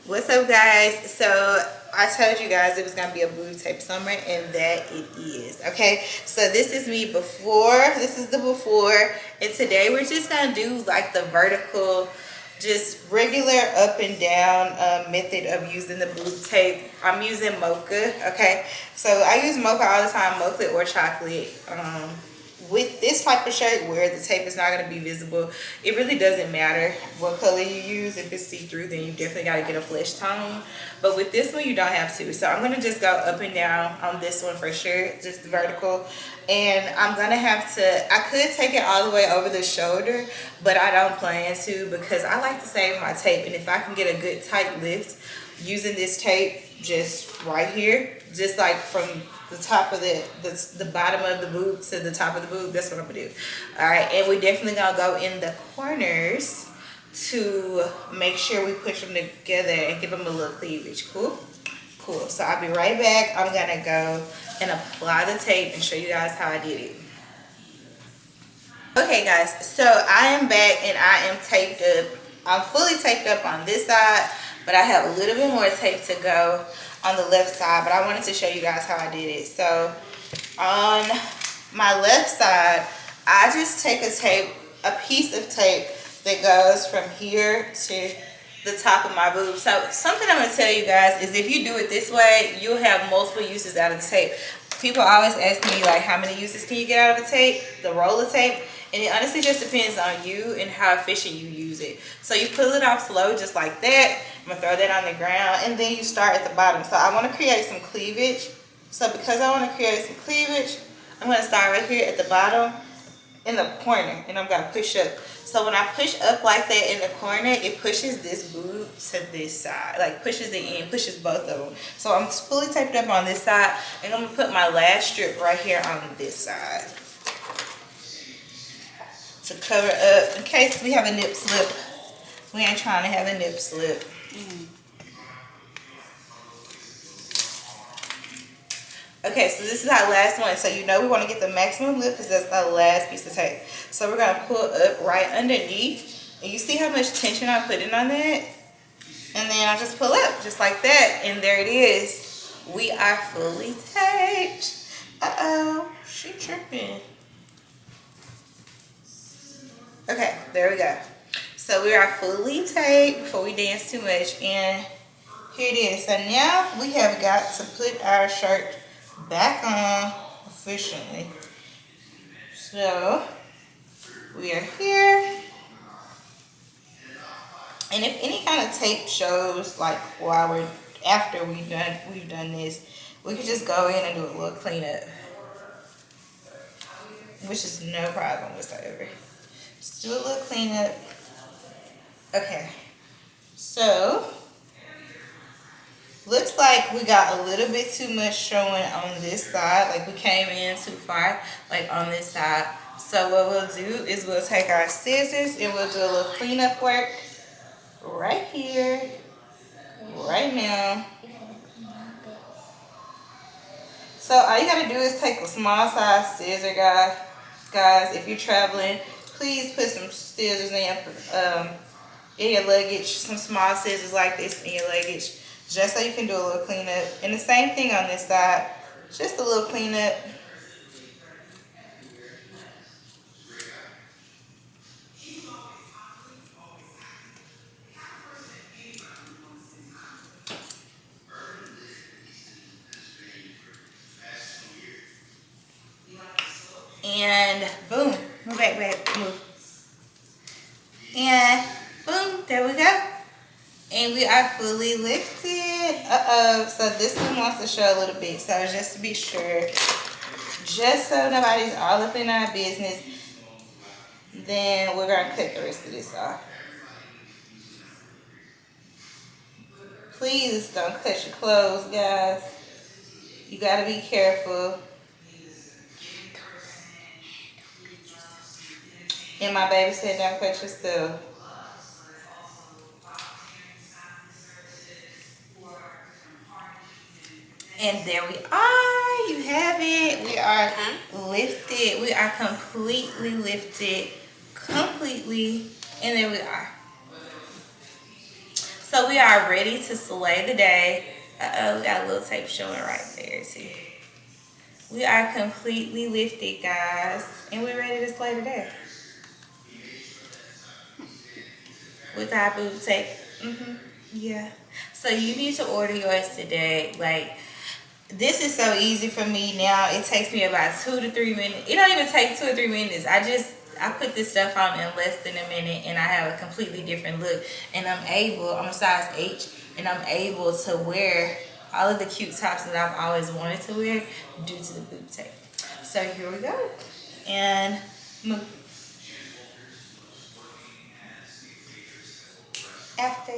What's up, guys? So I told you guys it was gonna be a boob tape summer, and that it is. Okay, so this is me before. This is the before, and today we're just gonna do like the vertical, just regular up and down method of using the boob tape. I'm using mocha. Okay, so I use mocha all the time, mocha or chocolate. With this type of shirt where the tape is not going to be visible, it really doesn't matter what color you use. If it's see-through, then you definitely got to get a flesh tone, but with this one you don't have to. So I'm going to just go up and down on this one for sure, just vertical. And I'm going to have to, I could take it all the way over the shoulder, but I don't plan to because I like to save my tape. And if I can get a good tight lift using this tape just right here, just like from the top of the bottom of the boob to the top of the boob, that's what I'm gonna do. All right, and we definitely gonna go in the corners to make sure we push them together and give them a little cleavage. Cool. So I'll be right back. I'm gonna go and apply the tape and show you guys how I did it. Okay, guys, so I am back and I am taped up. I'm fully taped up on this side, but I have a little bit more tape to go on the left side, but I wanted to show you guys how I did it. So on my left side, I just take a piece of tape that goes from here to the top of my boob. So something I'm gonna tell you guys is if you do it this way, you'll have multiple uses out of the tape. People always ask me like, how many uses can you get out of the tape, the roll of tape? And it honestly just depends on you and how efficient you use it. So you pull it off slow just like that. I'm gonna throw that on the ground and then you start at the bottom. So I wanna create some cleavage. So because I wanna create some cleavage, I'm gonna start right here at the bottom in the corner and I'm gonna push up. So when I push up like that in the corner, it pushes this boob to this side, like pushes it in, pushes both of them. So I'm fully taped up on this side and I'm gonna put my last strip right here on this side to cover up in case we have a nip slip. We ain't trying to have a nip slip. Okay, so this is our last one. So you know we want to get the maximum lift because that's the last piece of tape. So we're going to pull up right underneath. And you see how much tension I'm putting on that? And then I just pull up just like that. And there it is. We are fully taped. Uh-oh, she tripping. Okay, there we go. So we are fully taped before we dance too much. And here it is. So now we have got to put our shirt back on efficiently. So we are here. And if any kind of tape shows like while we're after we've done this, we could just go in and do a little cleanup, which is no problem whatsoever. Just do a little cleanup. Okay, so looks like we got a little bit too much showing on this side. Like we came in too far, like on this side. So what we'll do is we'll take our scissors and we'll do a little cleanup work right here, right now. So all you gotta do is take a small size scissor, guys. If you're traveling, please put some scissors in your luggage, some small scissors like this in your luggage, just so you can do a little cleanup. And the same thing on this side, just a little cleanup. And boom, move back, move. And boom, there we go. And we are fully lifted. So this one wants to show a little bit. So just to be sure, just so nobody's all up in our business, then we're gonna cut the rest of this off. Please don't cut your clothes, guys. You gotta be careful. And my baby said don't cut yourself. And there we are. You have it. We are lifted. We are completely lifted. Completely. And there we are. So we are ready to slay the day. Uh-oh, we got a little tape showing right there too. We are completely lifted, guys. And we're ready to slay the day. With our boob tape. Yeah. So you need to order yours today. Like, this is so easy for me now. It takes me about 2 to 3 minutes. It don't even take 2 or 3 minutes. I put this stuff on in less than a minute and I have a completely different look. And I'm a size H, and I'm able to wear all of the cute tops that I've always wanted to wear due to the boob tape. So here we go. And move. After